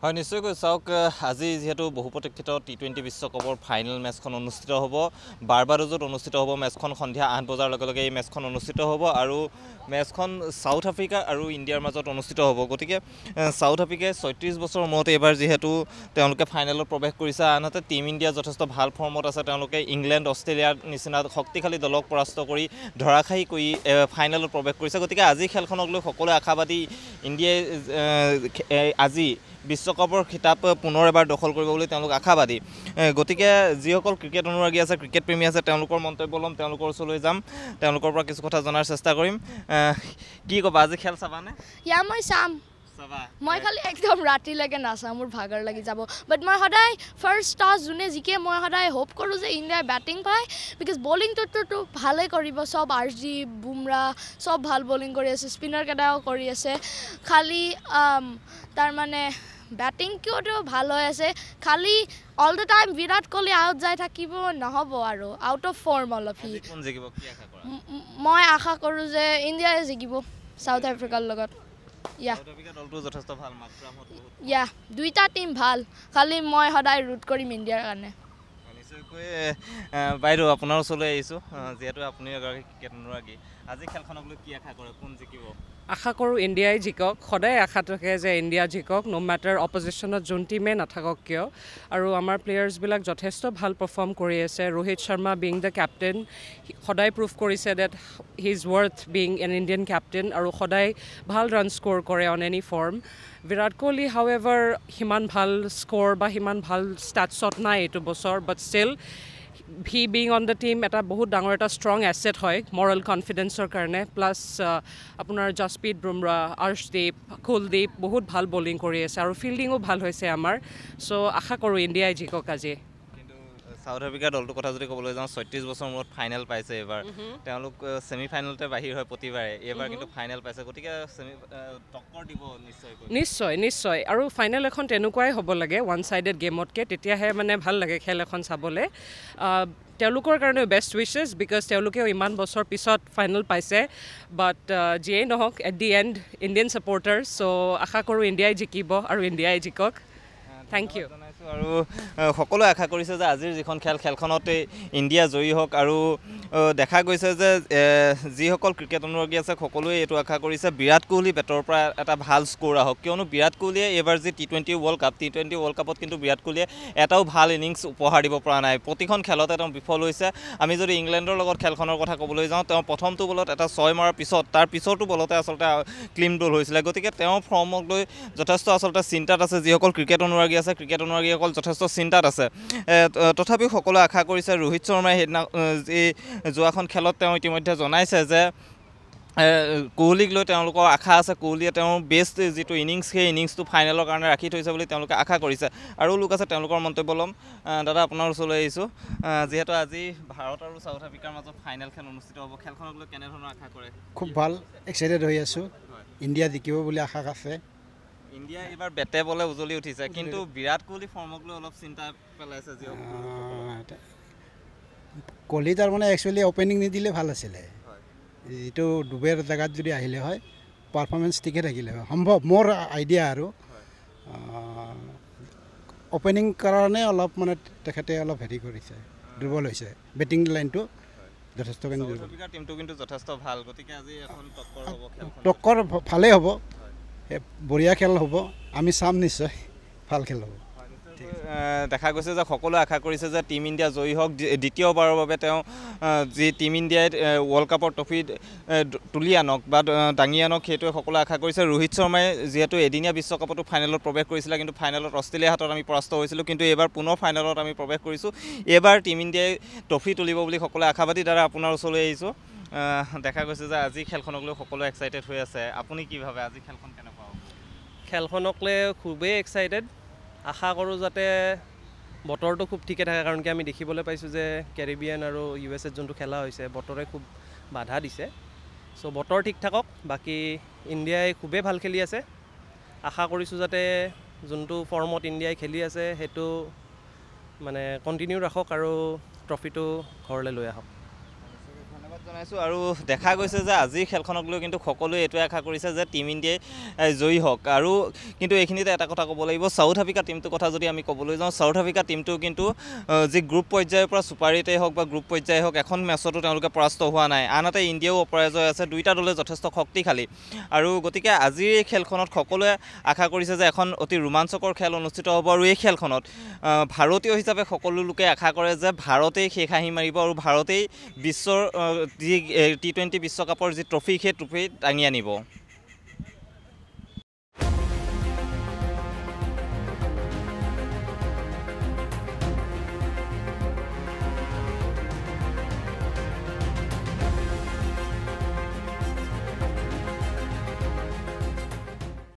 হয় নিশ্চয়কৈ চাওক আজি যেহেতু বহু প্ৰতীক্ষিত টি20 বিশ্বকাপৰ ফাইনেল মেচখন অনুষ্ঠিত হ'ব বাৰবাডোজত অনুষ্ঠিত হ'ব মেচখন সন্ধিয়া 8 বজাৰ লগে লগে এই মেচখন অনুষ্ঠিত হ'ব আৰু মেচখন সাউথ আফ্ৰিকা আৰু ইণ্ডিয়াৰ মাজত অনুষ্ঠিত হ'ব গতিকে সাউথ আফ্ৰিকাই 36 বছৰৰ মূৰত এবাৰ যেহেতু তেওঁলোকে ফাইনেলত প্ৰৱেশ কৰিছে আনহাতে টিম ইণ্ডিয়া যথেষ্ট ভাল ফৰ্মত আছে তেওঁলোকে ইংলেণ্ড অষ্ট্ৰেলিয়াৰ নিচিনা শক্তিশালী দলক পৰাস্ত কৰি ধৰাশায়ী কৰি ফাইনেলত প্ৰৱেশ কৰিছে গতিকে আজি খেলখনক লৈ সকলোৱে আশাবাদী ইণ্ডিয়াই আজি বিশ্বকাপৰ খিতাপ পুনৰ এবাৰ দখল কৰিব বুলি তেওঁলোক আশাবাদী গতিকে যিসকল ক্ৰিকেট অনুৰাগী আছে ক্ৰিকেট প্ৰেমী আছে তেওঁলোকৰ মন্তব্য ল'ম তেওঁলোকৰ ওচৰলৈ যাম তেওঁলোকৰ পৰা কিছু কথা জনাৰ চেষ্টা কৰিম কি ক'বা আজি খেল চাবানে ইয়া মই চাম মই খালি একদম ৰাতিলৈকে নাচাম মোৰ ভাগৰ লাগি যাব বাট মই সদায় ফাৰ্ষ্ট টছ যোনে জিকে মই সদায় হোপ কৰোঁ যে ইণ্ডিয়াই বেটিং পায় বিকজ বলিংটোতো ভালেই কৰিব চব আৰজি বুমৰা চব ভাল বলিং কৰি আছে স্পিনাৰ কেইটাও কৰি আছে খালি তাৰমানে বেটিং কিয়তো ভাল হৈ আছে খালি all the time Virat Kohli out যাই থাকিব নহ'ব আৰু আউট অফ ফৰ্ম অলপ সি মই আশা কৰোঁ যে ইণ্ডিয়াই জিকিব সাউথ আফ্ৰিকাৰ লগত ইয়া দুইটা টিম ভাল খালি মই সদায় ৰুট কৰিম ইণ্ডিয়াৰ কাৰণে নিশ্চয়কৈ বাইদেউ আপোনাৰ ওচৰলৈ আহিছোঁ যিহেতু আপুনি এগৰাকী ক্ৰিকেট অনুৰাগী আজি খেলখনক লৈ কি আশা কৰে কোন জিকিব আশা কৰোঁ ইণ্ডিয়াই জিকক সদায় আশা থাকে যে ইণ্ডিয়া জিকক ন' মেটাৰ অপজিশ্যনত যোন টিমে নাথাকক কিয় আৰু আমাৰ প্লেয়াৰ্ছবিলাক যথেষ্ট ভাল পাৰফৰ্ম কৰি আছে Rohit Sharma being the captain সদায় প্ৰুভ কৰিছে that he is worth being an Indian captain আৰু সদায় ভাল ৰান স্ক'ৰ কৰে on any form Virat Kohli however সিমান ভাল স্ক'ৰ বা সিমান ভাল ষ্টাটছত নাই এইটো বছৰ but still he being on the team এটা বহুত ডাঙৰ এটা ষ্ট্ৰং এছেট হয় মৰেল কনফিডেন্সৰ কাৰণে প্লাছ আপোনাৰ জাসপ্ৰীত বুমৰা আৰ্শদীপ কুলদীপ বহুত ভাল বলিং কৰি আছে আৰু ফিল্ডিঙো ভাল হৈছে আমাৰ চ' আশা কৰোঁ ইণ্ডিয়াই জিকক আজি সাউথ আফ্ৰিকাৰ দলটোৰ কথা যদি ক'বলৈ যাওঁ 36 বছৰ মূৰত ফাইনেল পাইছে এইবাৰ তেওঁলোক ছেমি ফাইনেলতে বাহিৰ হয় প্ৰতিবাৰে এইবাৰ কিন্তু ফাইনেল পাইছে গতিকে টক্কৰ দিব নিশ্চয় আৰু ফাইনেল এখন তেনেকুৱাই হ'ব লাগে ওৱান ছাইডেড গেমতকৈ তেতিয়াহে মানে ভাল লাগে খেল এখন চাবলৈ তেওঁলোকৰ কাৰণে বেষ্ট উইচেছ বিকজ তেওঁলোকেও ইমান বছৰ পিছত ফাইনেল পাইছে বাট যিয়েই নহওক at the end Indian supporter চ' আশা কৰোঁ ইণ্ডিয়াই জিকিব আৰু ইণ্ডিয়াই জিকক থেংক ইউ আৰু সকলোৱে আশা কৰিছে যে আজিৰ যিখন খেলখনতে ইণ্ডিয়া জয়ী হওক আৰু দেখা গৈছে যে যিসকল ক্ৰিকেট অনুৰাগী আছে সকলোৱে এইটো আশা কৰিছে বিৰাট কোহলি বেটৰ পৰা এটা ভাল স্ক'ৰ আহক কিয়নো বিৰাট কোহলিয়ে এইবাৰ যি টি20 ৱৰ্ল্ড কাপত কিন্তু বিৰাট কোহলিয়ে এটাও ভাল ইনিংছ উপহাৰ দিব পৰা নাই প্ৰতিখন খেলতে তেওঁ বিফল হৈছে আমি যদি ইংলেণ্ডৰ লগত খেলখনৰ কথা ক'বলৈ যাওঁ তেওঁ প্ৰথমটো বলত এটা 6 মাৰাৰ পিছত তাৰ পিছৰটো বলতে আচলতে ক্লিন বল হৈছিলে গতিকে তেওঁৰ ফৰ্মক লৈ যথেষ্ট আচলতে চিন্তাত আছে যিসকল ক্ৰিকেট অনুৰাগী আছে ক্ৰিকেট অনুৰাগীসকল যথেষ্ট চিন্তাত আছে তথাপিও সকলোৱে আশা কৰিছে ৰোহিত শৰ্মাই সেইদিনা যি যোৱাখন খেলত তেওঁ ইতিমধ্যে জনাইছে যে কোহলিক লৈ তেওঁলোকৰ আশা আছে কোহলিয়ে তেওঁৰ বেষ্ট যিটো ইনিংছ সেই ইনিংছটো ফাইনেলৰ কাৰণে ৰাখি থৈছে বুলি তেওঁলোকে আশা কৰিছে আৰু লোক আছে তেওঁলোকৰ মন্তব্য ল'ম দাদা আপোনাৰ ওচৰলৈ আহিছোঁ যিহেতু আজি ভাৰত আৰু সাউথ আফ্ৰিকাৰ মাজত ফাইনেল খেল অনুষ্ঠিত হ'ব খেলখনক লৈ কেনেধৰণৰ আশা কৰে খুব ভাল এক্সাইটেড হৈ আছোঁ ইণ্ডিয়া জিকিব বুলি আশা আছে ইণ্ডিয়া এইবাৰ বেটে বলে উজলি উঠিছে কিন্তু বিৰাট কোহলি ফৰ্মক লৈ অলপ চিন্তা পেলাইছে কোহলি তাৰমানে একচুৱেলি অপেনিং নিদিলে ভাল আছিলে এইটো ডুবেৰ জেগাত যদি আহিলে হয় পাৰফৰ্মেঞ্চ ঠিকে থাকিলে হয় সম্ভৱ মোৰ আইডিয়া আৰু অপেনিং কাৰণে অলপ মানে তেখেতে অলপ হেৰি কৰিছে দুৰ্বল হৈছে বেটিং লাইনটো যথেষ্টখিনি টিমটো কিন্তু যথেষ্ট ভাল গতিকে আজি এখন টক্কৰ ভালেই হ'ব বঢ়িয়া খেল হ'ব আমি চাম নিশ্চয় ভাল খেল হ'ব দেখা গৈছে যে সকলোৱে আশা কৰিছে যে টিম ইণ্ডিয়া জয়ী হওক দ্বিতীয়বাৰৰ বাবে তেওঁ যি টিম ইণ্ডিয়াই ৱৰ্ল্ড কাপৰ ট্ৰফি তুলি আনক বা দাঙি আনক সেইটোৱে সকলোৱে আশা কৰিছে ৰোহিত শৰ্মাই যিহেতু এদিনীয়া বিশ্বকাপতো ফাইনেলত প্ৰৱেশ কৰিছিলে কিন্তু ফাইনেলত অষ্ট্ৰেলিয়াৰ হাতত আমি পৰাস্ত হৈছিলোঁ কিন্তু এইবাৰ পুনৰ ফাইনেলত আমি প্ৰৱেশ কৰিছোঁ এইবাৰ টিম ইণ্ডিয়াই ট্ৰফি তুলিব বুলি সকলোৱে আশাবাদী দ্বাৰা আপোনাৰ ওচৰলৈ আহিছোঁ দেখা গৈছে যে আজি খেলখনক লৈ সকলোৱে এক্সাইটেড হৈ আছে আপুনি কি ভাবে আজি খেলখন কেনেকুৱা হ'ব খেলখনক লৈ খুবেই এক্সাইটেড আশা কৰোঁ যাতে বতৰটো খুব ঠিকে থাকে কাৰণ কি আমি দেখিবলৈ পাইছোঁ যে কেৰিবিয়ান আৰু USA যোনটো খেলা হৈছে বতৰে খুব বাধা দিছে চ' বতৰ ঠিক থাকক বাকী ইণ্ডিয়াই খুবেই ভাল খেলি আছে আশা কৰিছোঁ যাতে যোনটো ফৰ্মত ইণ্ডিয়াই খেলি আছে সেইটো মানে কণ্টিনিউ ৰাখক আৰু ট্ৰফিটো ঘৰলৈ লৈ আহক ধন্যবাদ জনাইছোঁ আৰু দেখা গৈছে যে আজিৰ খেলখনক লৈ কিন্তু সকলোৱে এইটোৱে আশা কৰিছে যে টীম ইণ্ডিয়াই জয়ী হওক আৰু কিন্তু এইখিনিতে এটা কথা ক'ব লাগিব চাউথ আফ্ৰিকা টীমটোৰ কথা যদি আমি ক'বলৈ যাওঁ চাউথ আফ্ৰিকা টীমটো কিন্তু যি গ্ৰুপ পৰ্যায়ৰ পৰা ছুপাৰ 8 হওক বা গ্ৰুপ পৰ্যায় হওক এখন মেচতো তেওঁলোকে পৰাস্ত হোৱা নাই আনহাতে ইণ্ডিয়াও অপৰাজয় আছে দুইটা দলে যথেষ্ট শক্তিশালী আৰু গতিকে আজিৰ এই খেলখনত সকলোৱে আশা কৰিছে যে এখন অতি ৰোমাঞ্চকৰ খেল অনুষ্ঠিত হ'ব আৰু এই খেলখনত ভাৰতীয় হিচাপে সকলো লোকে আশা কৰে যে ভাৰতেই শেষ হাঁহি মাৰিব আৰু ভাৰতেই বিশ্বৰ যি T20 বিশ্বকাপৰ যি ট্ৰফি সেই ট্ৰফি টাঙি আনিব